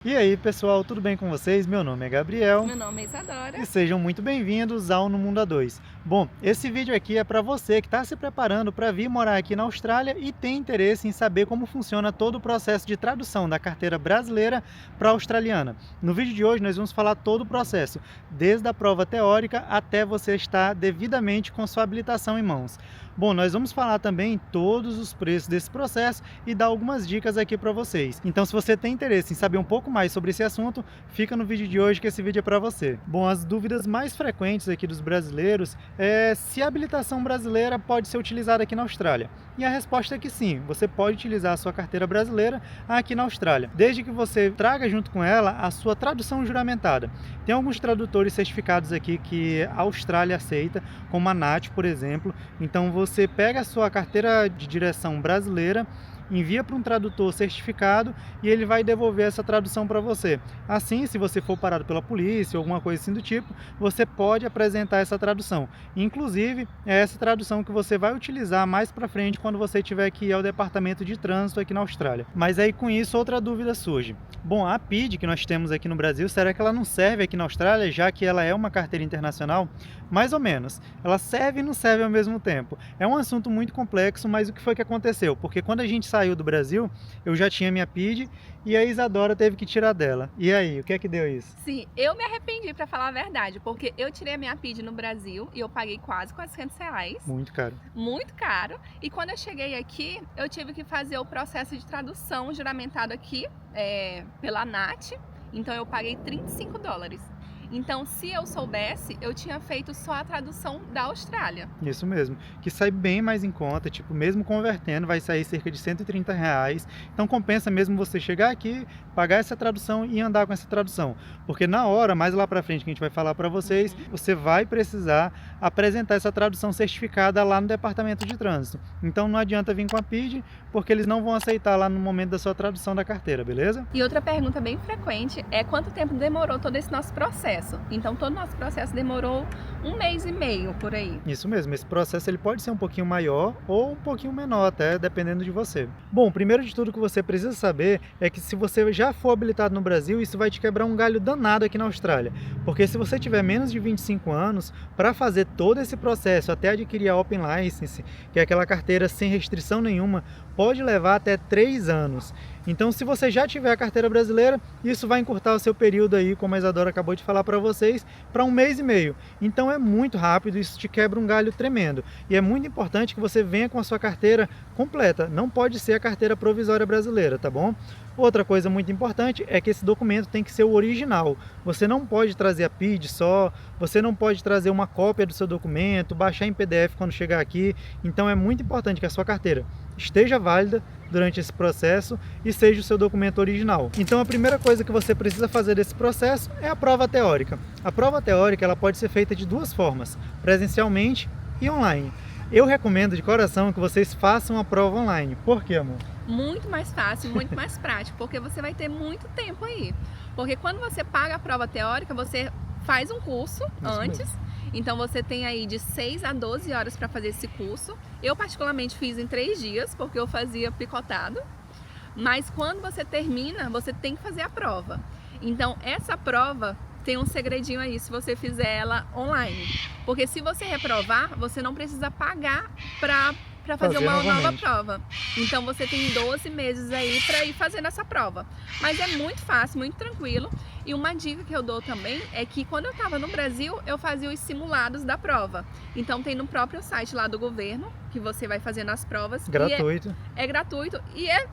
E aí, pessoal, tudo bem com vocês? Meu nome é Gabriel Meu nome é Isadora. e sejam muito bem-vindos ao No Mundo A2. Bom, esse vídeo aqui é para você que está se preparando para vir morar aqui na Austrália e tem interesse em saber como funciona todo o processo de tradução da carteira brasileira para a australiana. No vídeo de hoje nós vamos falar todo o processo, desde a prova teórica até você estar devidamente com sua habilitação em mãos. Bom, nós vamos falar também todos os preços desse processo e dar algumas dicas aqui para vocês. Então, se você tem interesse em saber um pouco mais sobre esse assunto, fica no vídeo de hoje que esse vídeo é para você. Bom, as dúvidas mais frequentes aqui dos brasileiros é se a habilitação brasileira pode ser utilizada aqui na Austrália. E a resposta é que sim, você pode utilizar a sua carteira brasileira aqui na Austrália, desde que você traga junto com ela a sua tradução juramentada. Tem alguns tradutores certificados aqui que a Austrália aceita, como a NAT, por exemplo. Então você pega a sua carteira de direção brasileira, envia para um tradutor certificado e ele vai devolver essa tradução para você. Assim, se você for parado pela polícia ou alguma coisa assim do tipo, você pode apresentar essa tradução. Inclusive, é essa tradução que você vai utilizar mais para frente quando você tiver que ir ao departamento de trânsito aqui na Austrália. Mas aí com isso outra dúvida surge. Bom, a PID que nós temos aqui no Brasil, será que ela não serve aqui na Austrália, já que ela é uma carteira internacional? Mais ou menos. Ela serve e não serve ao mesmo tempo. É um assunto muito complexo, mas o que foi que aconteceu? Porque quando a gente saiu do Brasil, eu já tinha minha PID e a Isadora teve que tirar dela. E aí, o que é que deu isso? Sim, eu me arrependi, pra falar a verdade, porque eu tirei a minha PID no Brasil e eu paguei quase R$ 400. Muito caro. Muito caro. E quando eu cheguei aqui, eu tive que fazer o processo de tradução juramentado aqui pela NAT. Então eu paguei $35. Então, se eu soubesse, eu tinha feito só a tradução da Austrália. Isso mesmo, que sai bem mais em conta, tipo, mesmo convertendo vai sair cerca de R$ 130, então compensa mesmo você chegar aqui, pagar essa tradução e andar com essa tradução, porque na hora, mais lá pra frente que a gente vai falar para vocês, você vai precisar apresentar essa tradução certificada lá no departamento de trânsito, então não adianta vir com a PID, porque eles não vão aceitar lá no momento da sua tradução da carteira, beleza? E outra pergunta bem frequente é quanto tempo demorou todo esse nosso processo. Então todo o nosso processo demorou 1 mês e meio por aí. Isso mesmo, esse processo ele pode ser um pouquinho maior ou um pouquinho menor até, dependendo de você. Bom, primeiro de tudo que você precisa saber é que se você já for habilitado no Brasil, isso vai te quebrar um galho danado aqui na Austrália. Porque se você tiver menos de 25 anos, para fazer todo esse processo até adquirir a Open License, que é aquela carteira sem restrição nenhuma, pode levar até 3 anos. Então, se você já tiver a carteira brasileira, isso vai encurtar o seu período aí, como a Isadora acabou de falar para vocês, para 1 mês e meio. Então é muito rápido, isso te quebra um galho tremendo. E é muito importante que você venha com a sua carteira completa, não pode ser a carteira provisória brasileira, tá bom? Outra coisa muito importante é que esse documento tem que ser o original. Você não pode trazer a PID só, você não pode trazer uma cópia do seu documento, baixar em PDF quando chegar aqui. Então é muito importante que a sua carteira esteja válida durante esse processo e seja o seu documento original. Então a primeira coisa que você precisa fazer desse processo é a prova teórica. A prova teórica ela pode ser feita de duas formas, presencialmente e online. Eu recomendo de coração que vocês façam a prova online. Por quê, amor? Muito mais fácil, muito mais prático, porque você vai ter muito tempo aí. Porque quando você paga a prova teórica, você faz um curso antes. Mesmo. Então você tem aí de 6 a 12 horas para fazer esse curso. Eu particularmente fiz em 3 dias, porque eu fazia picotado. Mas quando você termina, você tem que fazer a prova. Então essa prova tem um segredinho aí se você fizer ela online. Porque se você reprovar, você não precisa pagar para fazer uma nova prova. Então você tem 12 meses aí para ir fazendo essa prova. Mas é muito fácil, muito tranquilo. E uma dica que eu dou também é que quando eu estava no Brasil, eu fazia os simulados da prova. Então tem no próprio site lá do governo, que você vai fazendo as provas. Gratuito. É gratuito e é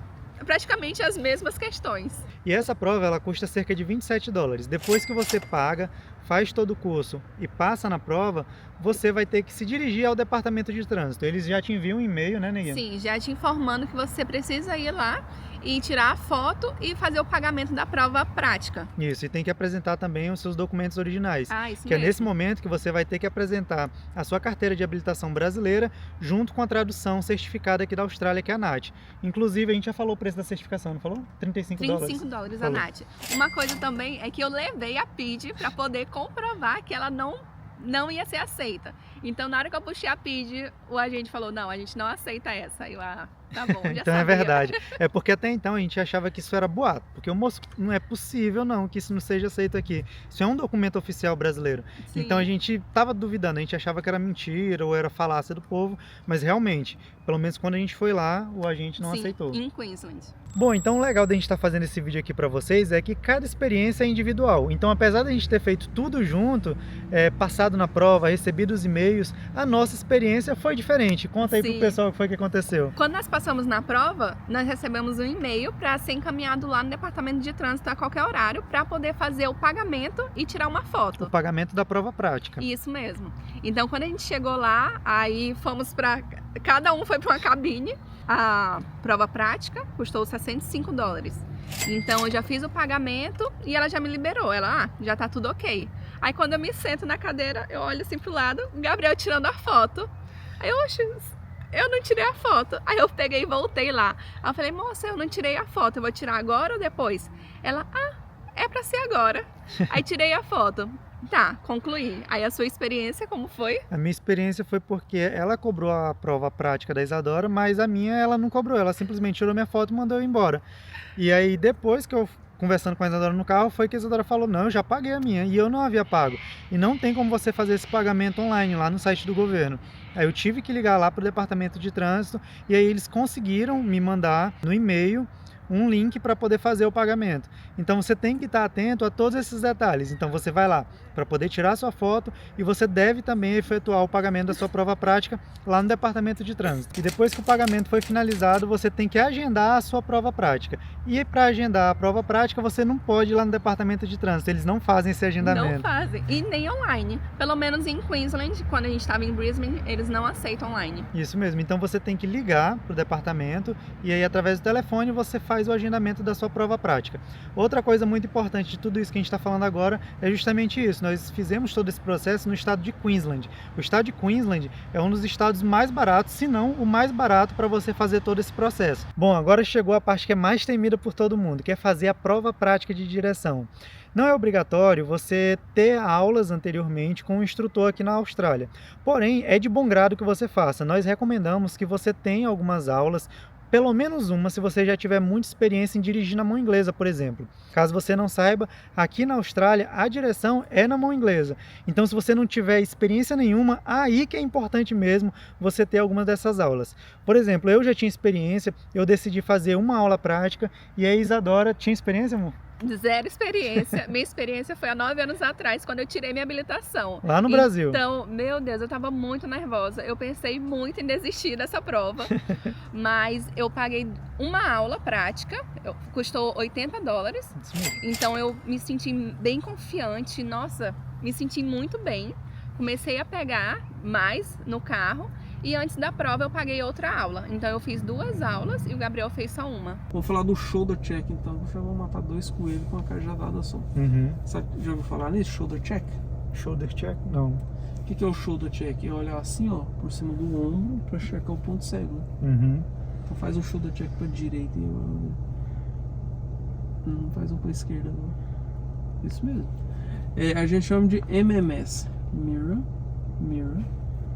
praticamente as mesmas questões. E essa prova ela custa cerca de $27. Depois que você paga, faz todo o curso e passa na prova, você vai ter que se dirigir ao departamento de trânsito. Eles já te enviam um e-mail, né, Neguinha? Sim, já te informando que você precisa ir lá e tirar a foto e fazer o pagamento da prova prática. Isso, e tem que apresentar também os seus documentos originais. Isso que mesmo. É nesse momento que você vai ter que apresentar a sua carteira de habilitação brasileira junto com a tradução certificada aqui da Austrália, que é a NAT. Inclusive, a gente já falou o preço da certificação, não falou? $35. $35 a NAT. Uma coisa também é que eu levei a PID para poder comprovar que ela não ia ser aceita. Então, na hora que eu puxei a PID, o agente falou, não, a gente não aceita essa. Aí eu, tá bom, já Então é sabia. verdade. É porque até então a gente achava que isso era boato. Porque o moço, não é possível não que isso não seja aceito aqui. Isso é um documento oficial brasileiro. Sim. Então a gente tava duvidando, a gente achava que era mentira ou era falácia do povo. Mas realmente, pelo menos quando a gente foi lá, o agente não Sim, aceitou. em Queensland. Bom, então o legal da gente estar fazendo esse vídeo aqui para vocês é que cada experiência é individual. Então, apesar da gente ter feito tudo junto, passado na prova, recebido os e-mails, a nossa experiência foi diferente. Conta aí pro pessoal o que foi que aconteceu. Quando nós passamos na prova, nós recebemos um e-mail para ser encaminhado lá no departamento de trânsito a qualquer horário para poder fazer o pagamento e tirar uma foto. O pagamento da prova prática. Isso mesmo. Então, quando a gente chegou lá, aí fomos para... Cada um foi para uma cabine. A prova prática custou $65. Então eu já fiz o pagamento e ela já me liberou. Ela, já tá tudo ok. Aí quando eu me sento na cadeira, eu olho assim pro lado, o Gabriel tirando a foto. Aí eu, oxe, eu não tirei a foto. Aí eu peguei e voltei lá. Aí eu falei, moça, eu não tirei a foto, eu vou tirar agora ou depois? Ela, é pra ser agora. Aí tirei a foto. Tá, concluí. Aí a sua experiência, como foi? A minha experiência foi porque ela cobrou a prova prática da Isadora, mas a minha ela não cobrou. Ela simplesmente tirou minha foto e mandou eu embora. E aí depois que eu conversando com a Isadora no carro, foi que a Isadora falou, não, eu já paguei a minha e eu não havia pago. E não tem como você fazer esse pagamento online lá no site do governo. Aí eu tive que ligar lá para o departamento de trânsito e aí eles conseguiram me mandar no e-mail um link para poder fazer o pagamento. Então você tem que estar atento a todos esses detalhes. Então você vai lá para poder tirar sua foto e você deve também efetuar o pagamento da sua prova prática lá no departamento de trânsito. E depois que o pagamento foi finalizado, você tem que agendar a sua prova prática. E para agendar a prova prática, você não pode ir lá no departamento de trânsito. Eles não fazem esse agendamento. Não fazem. E nem online. Pelo menos em Queensland, quando a gente estava em Brisbane, eles não aceitam online. Isso mesmo. Então você tem que ligar para o departamento e aí através do telefone você faz o agendamento da sua prova prática. Outra coisa muito importante de tudo isso que a gente está falando agora é justamente isso. Nós fizemos todo esse processo no estado de Queensland. O estado de Queensland é um dos estados mais baratos, se não o mais barato para você fazer todo esse processo. Bom, agora chegou a parte que é mais temida por todo mundo, que é fazer a prova prática de direção. Não é obrigatório você ter aulas anteriormente com um instrutor aqui na Austrália. Porém, é de bom grado que você faça. Nós recomendamos que você tenha algumas aulas, pelo menos uma, se você já tiver muita experiência em dirigir na mão inglesa, por exemplo. Caso você não saiba, aqui na Austrália a direção é na mão inglesa. Então, se você não tiver experiência nenhuma, aí que é importante mesmo você ter algumas dessas aulas. Por exemplo, eu já tinha experiência, eu decidi fazer uma aula prática e a Isadora tinha experiência, amor? Zero experiência. Minha experiência foi há 9 anos atrás, quando eu tirei minha habilitação. Lá no Brasil. Então, meu Deus, eu tava muito nervosa. Eu pensei muito em desistir dessa prova. Mas eu paguei uma aula prática, custou $80. Então eu me senti bem confiante. Nossa, me senti muito bem. Comecei a pegar mais no carro. E antes da prova eu paguei outra aula. Então eu fiz 2 aulas e o Gabriel fez só uma. Vamos falar do shoulder check então. Eu vou matar 2 coelhos com uma cajadada só. Sabe, já ouviu falar nisso? Shoulder check? Shoulder check? Não. O que é o shoulder check? É olhar assim, ó, por cima do ombro pra checar o ponto cego. Então faz um shoulder check pra direita e não faz um pra esquerda não. Isso mesmo. A gente chama de MMS. Mirror, mirror,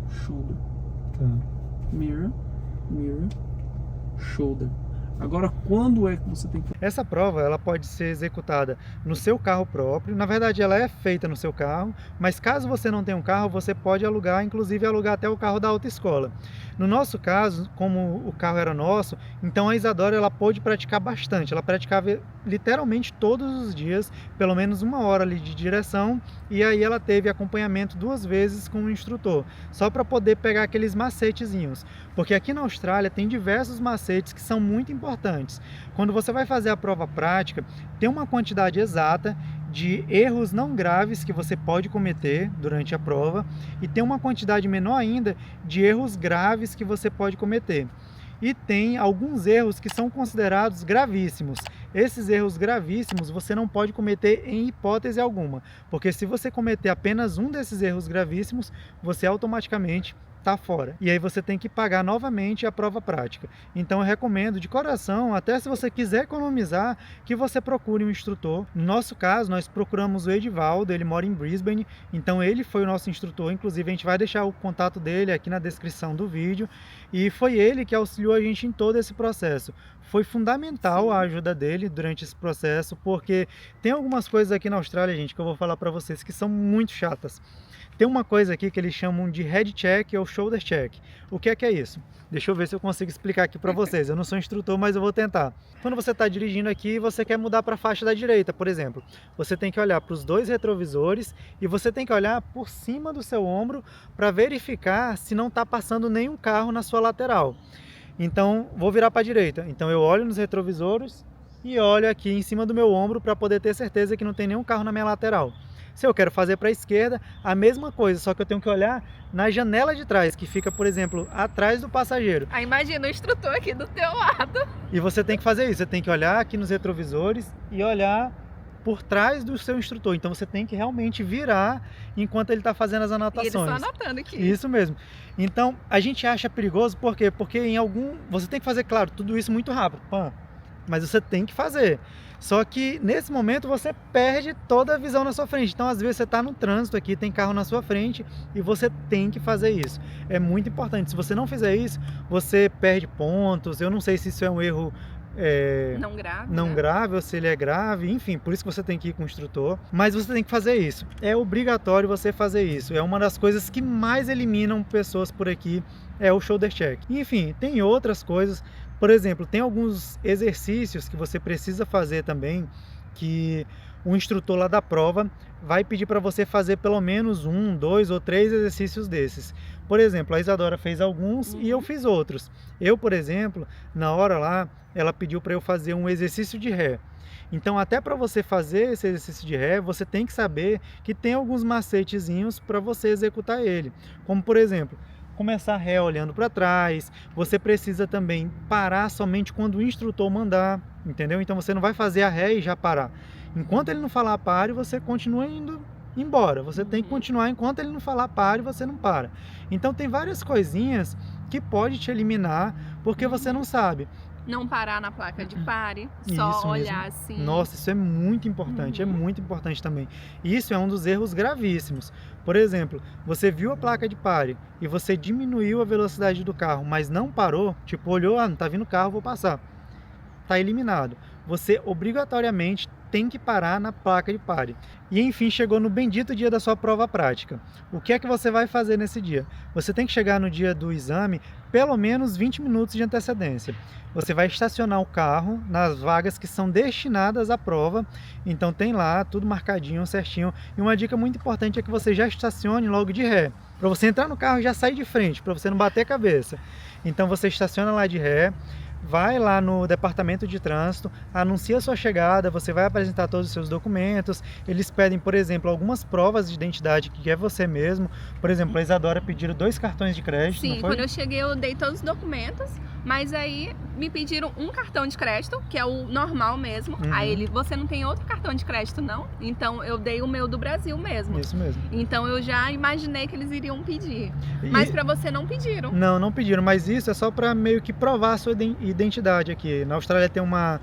shoulder. Mirror, mirror, shoulder. Agora, quando é que você tem que... Essa prova ela pode ser executada no seu carro próprio. Na verdade, ela é feita no seu carro, mas caso você não tenha um carro, você pode alugar, inclusive alugar até o carro da autoescola. No nosso caso, como o carro era nosso, então a Isadora ela pôde praticar bastante. Ela praticava literalmente todos os dias, pelo menos 1 hora ali de direção, e aí ela teve acompanhamento 2 vezes com o instrutor, só para poder pegar aqueles macetezinhos. Porque aqui na Austrália tem diversos macetes que são muito importantes. Quando você vai fazer a prova prática, tem uma quantidade exata de erros não graves que você pode cometer durante a prova e tem uma quantidade menor ainda de erros graves que você pode cometer. E tem alguns erros que são considerados gravíssimos. Esses erros gravíssimos você não pode cometer em hipótese alguma, porque se você cometer apenas um desses erros gravíssimos, você automaticamente tá fora. E aí você tem que pagar novamente a prova prática. Então eu recomendo de coração, até se você quiser economizar, que você procure um instrutor. No nosso caso, nós procuramos o Edivaldo, ele mora em Brisbane, então ele foi o nosso instrutor. Inclusive a gente vai deixar o contato dele aqui na descrição do vídeo. E foi ele que auxiliou a gente em todo esse processo. Foi fundamental a ajuda dele durante esse processo, porque tem algumas coisas aqui na Austrália, gente, que eu vou falar para vocês que são muito chatas. Tem uma coisa aqui que eles chamam de head check ou shoulder check. O que é isso? Deixa eu ver se eu consigo explicar aqui para vocês. Eu não sou instrutor, mas eu vou tentar. Quando você está dirigindo aqui e você quer mudar para a faixa da direita, por exemplo, você tem que olhar para os dois retrovisores e você tem que olhar por cima do seu ombro para verificar se não está passando nenhum carro na sua lateral. Então, vou virar para a direita. Então, eu olho nos retrovisores e olho aqui em cima do meu ombro para poder ter certeza que não tem nenhum carro na minha lateral. Se eu quero fazer para a esquerda, a mesma coisa, só que eu tenho que olhar na janela de trás, que fica, por exemplo, atrás do passageiro. Aí imagina o instrutor aqui do teu lado. E você tem que fazer isso, você tem que olhar aqui nos retrovisores e olhar por trás do seu instrutor. Então você tem que realmente virar enquanto ele está fazendo as anotações. E ele só anotando aqui. Isso mesmo. Então a gente acha perigoso, por quê? Porque você tem que fazer, claro, tudo isso muito rápido, mas você tem que fazer. Só que nesse momento você perde toda a visão na sua frente. Então às vezes você está no trânsito aqui, tem carro na sua frente e você tem que fazer isso. É muito importante. Se você não fizer isso, você perde pontos. Eu não sei se isso é um erro não grave ou se ele é grave, enfim, por isso que você tem que ir com o instrutor, mas você tem que fazer isso. É obrigatório você fazer isso. É uma das coisas que mais eliminam pessoas por aqui, é o shoulder check. Enfim, tem outras coisas. Por exemplo, tem alguns exercícios que você precisa fazer também, que o instrutor lá da prova vai pedir para você fazer pelo menos 1, 2 ou 3 exercícios desses. Por exemplo, a Isadora fez alguns e eu fiz outros. Eu, por exemplo, na hora lá, ela pediu para eu fazer um exercício de ré. Então, até para você fazer esse exercício de ré, você tem que saber que tem alguns macetezinhos para você executar ele. Como, por exemplo, começar ré olhando para trás. Você precisa também parar somente quando o instrutor mandar, entendeu? Então você não vai fazer a ré e já parar. Enquanto ele não falar pare, você continua indo embora. Você tem que continuar enquanto ele não falar pare, você não para. Então tem várias coisinhas que pode te eliminar porque você não sabe. Não parar na placa de pare, só Isso olhar mesmo. assim. Nossa, isso é muito importante, é muito importante também. Isso é um dos erros gravíssimos. Por exemplo, você viu a placa de pare e você diminuiu a velocidade do carro, mas não parou, tipo, olhou, não tá vindo carro, vou passar. Tá eliminado. Você obrigatoriamente tem que parar na placa de pare. E enfim, chegou no bendito dia da sua prova prática. O que é que você vai fazer nesse dia? Você tem que chegar no dia do exame pelo menos 20 minutos de antecedência. Você vai estacionar o carro nas vagas que são destinadas à prova. Então tem lá tudo marcadinho, certinho. E uma dica muito importante é que você já estacione logo de ré. Para você entrar no carro e já sair de frente, para você não bater a cabeça. Então você estaciona lá de ré. Vai lá no departamento de trânsito, anuncia a sua chegada, você vai apresentar todos os seus documentos. Eles pedem, por exemplo, algumas provas de identidade que é você mesmo. Por exemplo, a Isadora pediram 2 cartões de crédito. Sim, não foi? quando eu cheguei eu dei todos os documentos, mas aí me pediram um cartão de crédito, que é o normal mesmo. Aí você não tem outro cartão de crédito não? Então eu dei o meu do Brasil mesmo. Isso mesmo. Então eu já imaginei que eles iriam pedir. Mas para você não pediram. Não pediram, mas isso é só para meio que provar a sua identidade aqui. Na Austrália tem uma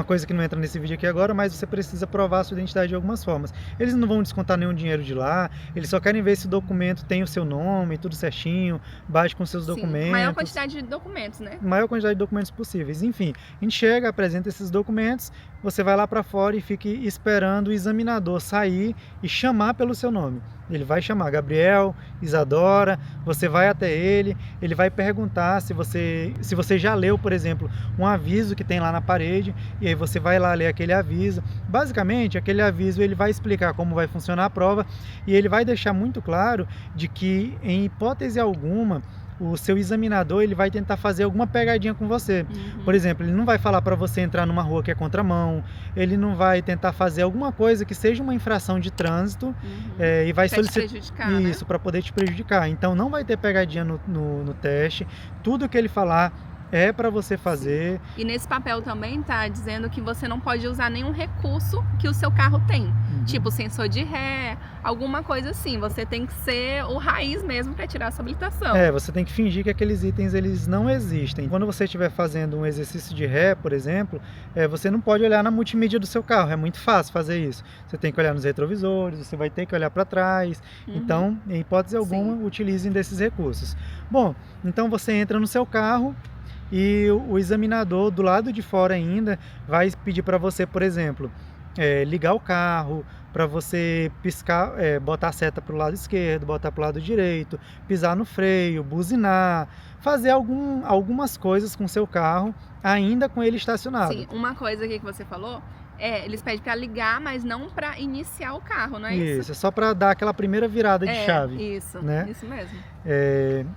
coisa que não entra nesse vídeo aqui agora, mas você precisa provar a sua identidade de algumas formas. Eles não vão descontar nenhum dinheiro de lá, eles só querem ver se o documento tem o seu nome, tudo certinho, bate com seus documentos. Maior quantidade de documentos, né? Maior quantidade de documentos possíveis. Enfim, a gente chega, apresenta esses documentos, você vai lá para fora e fica esperando o examinador sair e chamar pelo seu nome. Ele vai chamar Gabriel, Isadora, você vai até ele vai perguntar se você já leu, por exemplo, um aviso que tem lá na parede, e aí você vai lá ler aquele aviso. Basicamente, aquele aviso ele vai explicar como vai funcionar a prova e ele vai deixar muito claro de que, em hipótese alguma, o seu examinador ele vai tentar fazer alguma pegadinha com você. Por exemplo, ele não vai falar para você entrar numa rua que é contramão, ele não vai tentar fazer alguma coisa que seja uma infração de trânsito e vai solicitar isso, né? Para poder te prejudicar. Então não vai ter pegadinha no teste, tudo que ele falar é para você fazer. E nesse papel também tá dizendo que você não pode usar nenhum recurso que o seu carro tem. Tipo sensor de ré, alguma coisa assim. Você tem que ser o raiz mesmo para tirar essa habilitação. Você tem que fingir que aqueles itens eles não existem. Quando você estiver fazendo um exercício de ré, por exemplo, você não pode olhar na multimídia do seu carro. É muito fácil fazer isso. Você tem que olhar nos retrovisores, você vai ter que olhar para trás. Então, em hipótese alguma, utilizem desses recursos. Bom, então você entra no seu carro e o examinador do lado de fora ainda vai pedir para você, por exemplo, ligar o carro, para você piscar, botar a seta para o lado esquerdo, botar para o lado direito, pisar no freio, buzinar, fazer algumas coisas com o seu carro, ainda com ele estacionado. Sim, uma coisa aqui que você falou, eles pedem para ligar, mas não para iniciar o carro, não é isso? Isso, é só para dar aquela primeira virada de chave. Isso, né? Isso mesmo.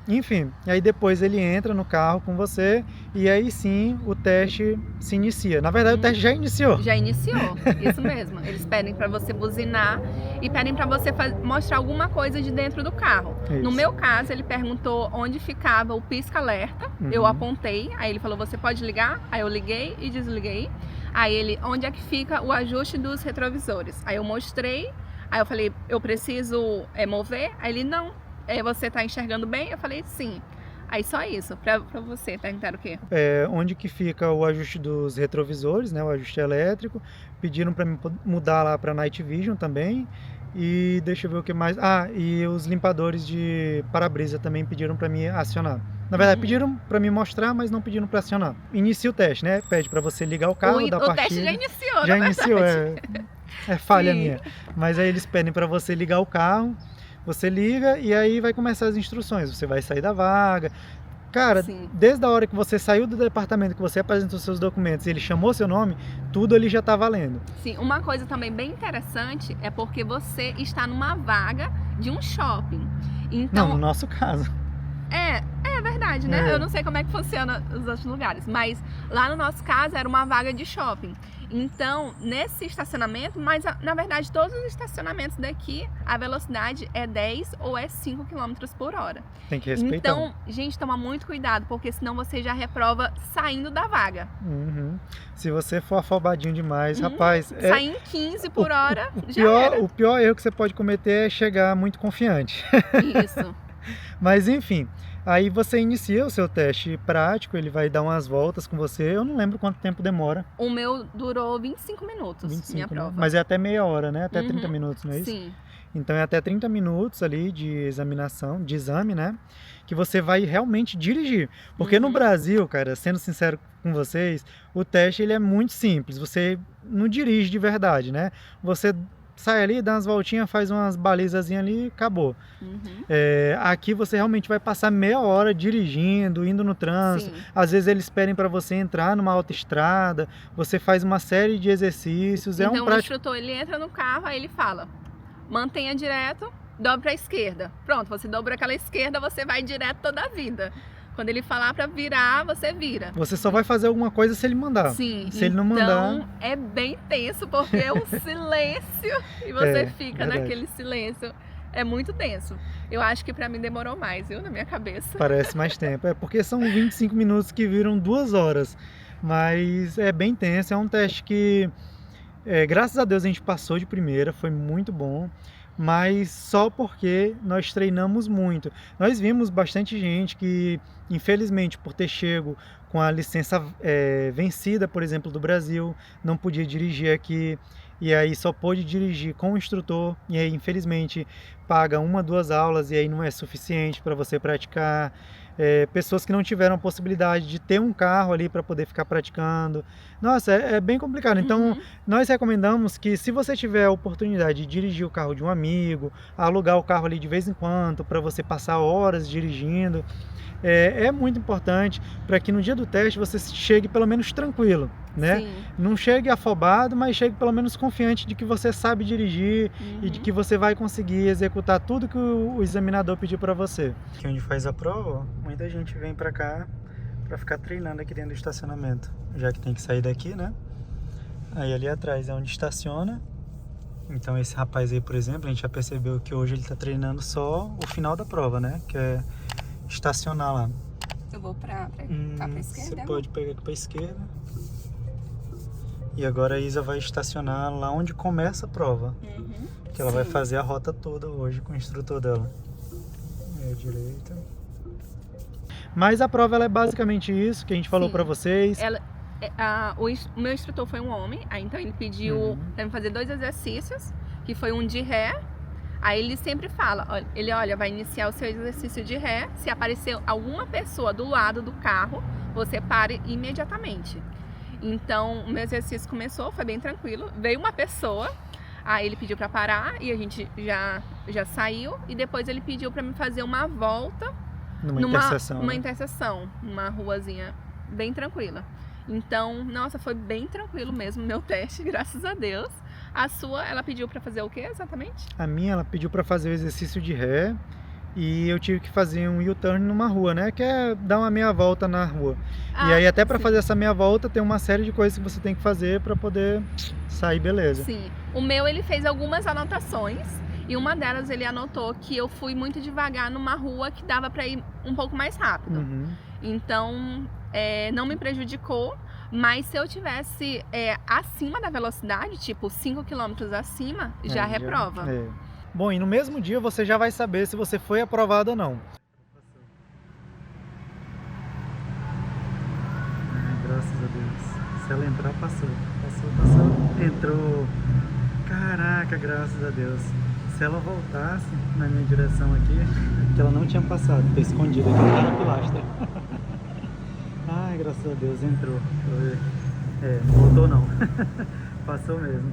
Enfim, aí depois ele entra no carro com você e aí sim o teste se inicia. Na verdade, o teste já iniciou. Já iniciou, isso mesmo. Eles pedem para você buzinar e pedem para você mostrar alguma coisa de dentro do carro. Isso. No meu caso, ele perguntou onde ficava o pisca-alerta. Eu apontei, aí ele falou, você pode ligar? Aí eu liguei e desliguei. Aí ele, onde é que fica o ajuste dos retrovisores? Aí eu mostrei, aí eu falei, eu preciso mover? Aí ele, não. Você tá enxergando bem? Eu falei, sim. Aí só isso, pra você, perguntaram o quê? Onde que fica o ajuste dos retrovisores, né, o ajuste elétrico. Pediram para mim mudar lá para Night Vision também. E deixa eu ver o que mais. E os limpadores de para-brisa também pediram para mim acionar. Na verdade, pediram para me mostrar, mas não pediram para acionar. Inicia o teste, né? Pede para você ligar o carro, dar partida. O teste já iniciou, já iniciou, é falha Sim. minha. Mas aí eles pedem para você ligar o carro, você liga e aí vai começar as instruções. Você vai sair da vaga. Cara, desde a hora que você saiu do departamento, que você apresentou seus documentos e ele chamou seu nome, tudo ali já está valendo. Sim, uma coisa também bem interessante é porque você está numa vaga de um shopping. Então, não, no nosso caso. É verdade, né? Eu não sei como é que funciona nos outros lugares, mas lá no nosso caso era uma vaga de shopping. Então, nesse estacionamento, mas na verdade todos os estacionamentos daqui, a velocidade é 10 ou é 5 km por hora. Tem que respeitar. Então, gente, toma muito cuidado, porque senão você já reprova saindo da vaga. Se você for afobadinho demais, rapaz... Sair em 15 por hora, já era. O pior erro que você pode cometer é chegar muito confiante. Isso. Mas enfim, aí você inicia o seu teste prático, ele vai dar umas voltas com você. Eu não lembro quanto tempo demora. O meu durou 25 minutos, 25, minha prova. Mas é até meia hora, né? Até 30 minutos, não é isso? Sim. Então é até 30 minutos ali de examinação, de exame, né? Que você vai realmente dirigir. Porque no Brasil, cara, sendo sincero com vocês, o teste ele é muito simples. Você não dirige de verdade, né? Você sai ali, dá umas voltinhas, faz umas balizazinhas ali e acabou. Aqui você realmente vai passar meia hora dirigindo, indo no trânsito. Sim. Às vezes eles pedem para você entrar numa autoestrada, você faz uma série de exercícios. Então o instrutor ele entra no carro, aí ele fala, mantenha direto, dobra à esquerda. Pronto, você dobra aquela esquerda, você vai direto toda a vida. Quando ele falar para virar, você vira. Você só vai fazer alguma coisa se ele mandar. Sim. Se ele não mandar... Então é bem tenso, porque é um silêncio e você fica verdade. naquele silêncio. É muito tenso. Eu acho que para mim demorou mais, viu, na minha cabeça. Parece mais tempo. Porque são 25 minutos que viram 2 horas. Mas é bem tenso. É um teste que, graças a Deus, a gente passou de primeira. Foi muito bom. Mas só porque nós treinamos muito. Nós vimos bastante gente que, infelizmente, por ter chego com a licença vencida, por exemplo, do Brasil, não podia dirigir aqui, e aí só pôde dirigir com o instrutor, e aí, infelizmente, paga 1, 2 aulas, e aí não é suficiente para você praticar. Pessoas que não tiveram a possibilidade de ter um carro ali para poder ficar praticando. Nossa, é bem complicado. Então, nós recomendamos que se você tiver a oportunidade de dirigir o carro de um amigo, alugar o carro ali de vez em quando, para você passar horas dirigindo, é muito importante para que no dia do teste você chegue pelo menos tranquilo, né? Sim. Não chegue afobado, mas chegue pelo menos confiante de que você sabe dirigir e de que você vai conseguir executar tudo que o examinador pediu para você. Aqui onde faz a prova, muita gente vem para cá para ficar treinando aqui dentro do estacionamento, já que tem que sair daqui, né? Aí ali atrás é onde estaciona. Então esse rapaz aí, por exemplo, a gente já percebeu que hoje ele está treinando só o final da prova, né? Que é estacionar lá. Eu vou pra esquerda. Você pode pegar aqui pra esquerda. E agora a Isa vai estacionar lá onde começa a prova. Que ela vai fazer a rota toda hoje com o instrutor dela. É, direita. Mas a prova ela é basicamente isso que a gente falou pra vocês. O meu instrutor foi um homem, aí então ele pediu pra me fazer 2 exercícios, que foi um de ré. Aí ele sempre fala, olha, vai iniciar o seu exercício de ré, se aparecer alguma pessoa do lado do carro, você pare imediatamente. Então, o meu exercício começou, foi bem tranquilo, veio uma pessoa, aí ele pediu pra parar e a gente já saiu, e depois ele pediu pra me fazer uma volta numa interseção, numa ruazinha bem tranquila. Então, nossa, foi bem tranquilo mesmo o meu teste, graças a Deus. A sua, ela pediu pra fazer o que exatamente? A minha, ela pediu pra fazer o exercício de ré e eu tive que fazer um U-turn numa rua, né? Que é dar uma meia volta na rua. E aí até pra fazer essa meia volta tem uma série de coisas que você tem que fazer pra poder sair beleza. Sim. O meu, ele fez algumas anotações e uma delas ele anotou que eu fui muito devagar numa rua que dava pra ir um pouco mais rápido. Então, não me prejudicou. Mas se eu tivesse acima da velocidade, tipo 5 km acima, já reprova. Bom, e no mesmo dia você já vai saber se você foi aprovado ou não. Graças a Deus. Se ela entrar, passou. Passou. Entrou. Caraca, graças a Deus. Se ela voltasse na minha direção aqui, que ela não tinha passado. Ficou escondida aqui na pilastra. Ai, graças a Deus, entrou. Não voltou não. Passou mesmo.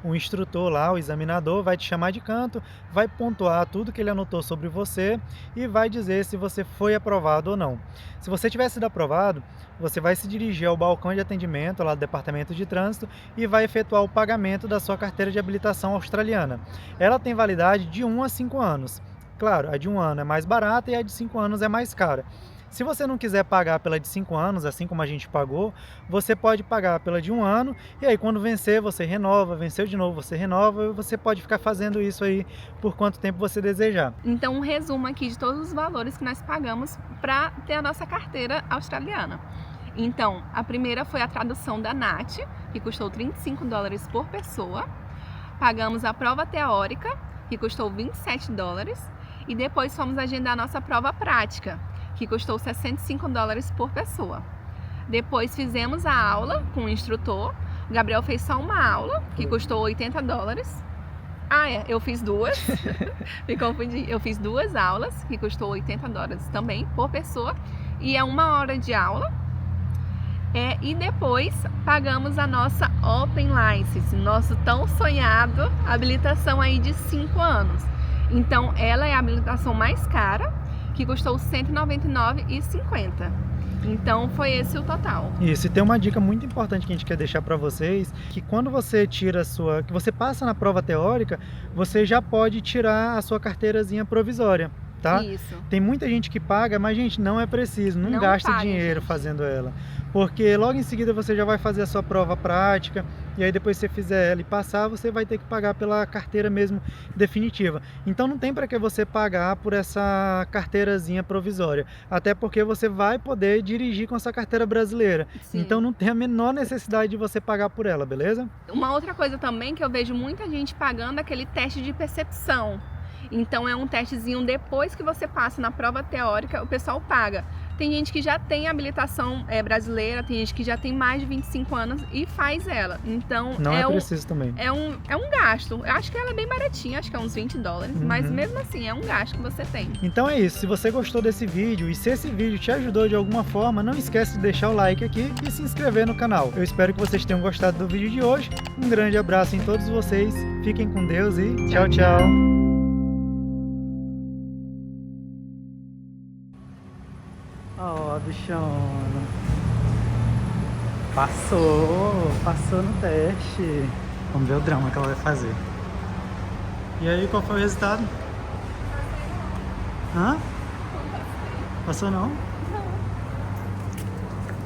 O instrutor lá, o examinador, vai te chamar de canto, vai pontuar tudo que ele anotou sobre você e vai dizer se você foi aprovado ou não. Se você tiver sido aprovado, você vai se dirigir ao balcão de atendimento lá do Departamento de Trânsito e vai efetuar o pagamento da sua carteira de habilitação australiana. Ela tem validade de 1 a 5 anos. Claro, a de 1 ano é mais barata e a de 5 anos é mais cara. Se você não quiser pagar pela de 5 anos, assim como a gente pagou, você pode pagar pela de 1 ano e aí quando vencer você renova, venceu de novo você renova e você pode ficar fazendo isso aí por quanto tempo você desejar. Então um resumo aqui de todos os valores que nós pagamos para ter a nossa carteira australiana. Então a primeira foi a tradução da NAT, que custou $35 por pessoa. Pagamos a prova teórica, que custou $27 e depois fomos agendar a nossa prova prática, que custou $65 por pessoa. Depois fizemos a aula com o instrutor. O Gabriel fez só uma aula, que custou $80. Eu fiz 2. Me confundi. Eu fiz 2 aulas, que custou $80 também por pessoa. E é 1 hora de aula. E depois pagamos a nossa Open License, nosso tão sonhado habilitação aí de 5 anos. Então ela é a habilitação mais cara, que custou R$ 199,50. Então foi esse o total. Isso, e tem uma dica muito importante que a gente quer deixar para vocês, que quando você tira que você passa na prova teórica, você já pode tirar a sua carteirazinha provisória, tá? Isso. Tem muita gente que paga, mas gente, não é preciso, não gasta dinheiro fazendo ela. Porque logo em seguida você já vai fazer a sua prova prática, e aí depois que você fizer ela e passar, você vai ter que pagar pela carteira mesmo definitiva. Então não tem para que você pagar por essa carteirazinha provisória, até porque você vai poder dirigir com essa carteira brasileira. Sim. Então não tem a menor necessidade de você pagar por ela, beleza? Uma outra coisa também que eu vejo muita gente pagando é aquele teste de percepção. Então é um testezinho depois que você passa na prova teórica, o pessoal paga. Tem gente que já tem habilitação brasileira, tem gente que já tem mais de 25 anos e faz ela. Então não é preciso também. É um gasto. Eu acho que ela é bem baratinha, acho que é uns $20, mas mesmo assim é um gasto que você tem. Então é isso, se você gostou desse vídeo e se esse vídeo te ajudou de alguma forma, não esquece de deixar o like aqui e se inscrever no canal. Eu espero que vocês tenham gostado do vídeo de hoje. Um grande abraço em todos vocês, fiquem com Deus e tchau, tchau. Ó, bichona. Passou no teste. Vamos ver o drama que ela vai fazer. E aí, qual foi o resultado? Hã? Passou não?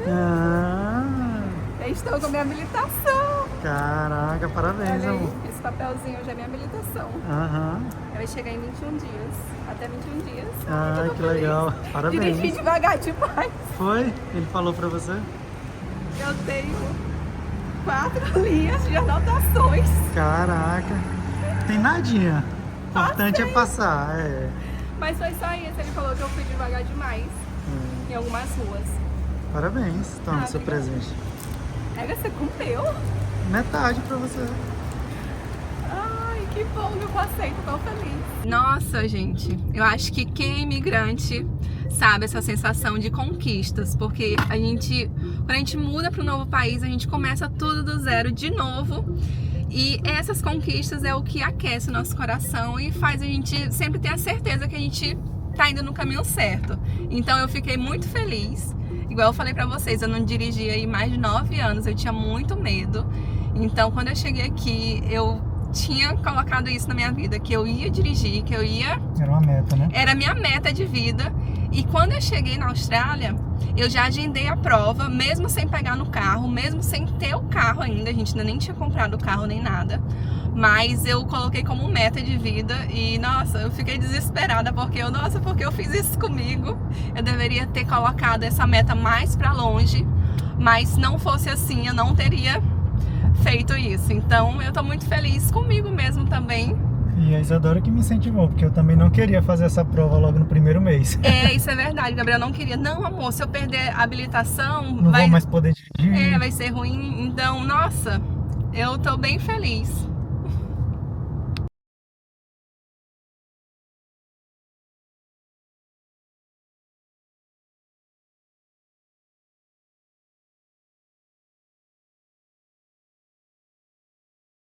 Não. Eu estou com minha habilitação. Caraca, parabéns, Olha amor. aí, esse papelzinho já é minha habilitação. Aham. Vai chegar em 21 dias. Até 21 dias. Ah, Ai, eu tô que feliz. legal. Dirigi Parabéns. devagar demais. Foi? Ele falou pra você? Eu tenho 4 linhas de anotações. Caraca. Tem nadinha. O importante é passar. É. Mas foi só isso. Ele falou que eu fui devagar demais em algumas ruas. Parabéns. Toma Ah, seu obrigada. presente. Ega, você cumpriu? Metade pra você. Ai, que bom que eu passei, tô tão feliz. Nossa, gente, eu acho que quem é imigrante sabe essa sensação de conquistas, porque quando a gente muda para um novo país, a gente começa tudo do zero de novo. E essas conquistas é o que aquece o nosso coração e faz a gente sempre ter a certeza que a gente tá indo no caminho certo. Então eu fiquei muito feliz. Igual eu falei pra vocês, eu não dirigia aí mais de 9 anos, eu tinha muito medo. Então quando eu cheguei aqui, eu tinha colocado isso na minha vida, que eu ia dirigir, que eu ia... Era uma meta, né? Era a minha meta de vida. E quando eu cheguei na Austrália, eu já agendei a prova, mesmo sem pegar no carro, mesmo sem ter o carro ainda, a gente ainda nem tinha comprado o carro nem nada. Mas eu coloquei como meta de vida e, nossa, eu fiquei desesperada porque eu fiz isso comigo? Eu deveria ter colocado essa meta mais pra longe, mas se não fosse assim, eu não teria feito isso. Então, eu tô muito feliz comigo mesmo também. E a Isadora que me incentivou, porque eu também não queria fazer essa prova logo no primeiro mês. É, isso é verdade, Gabriel não queria. Não, amor, se eu perder a habilitação, Não vou mais poder dirigir. vai ser ruim. Então, nossa, eu tô bem feliz.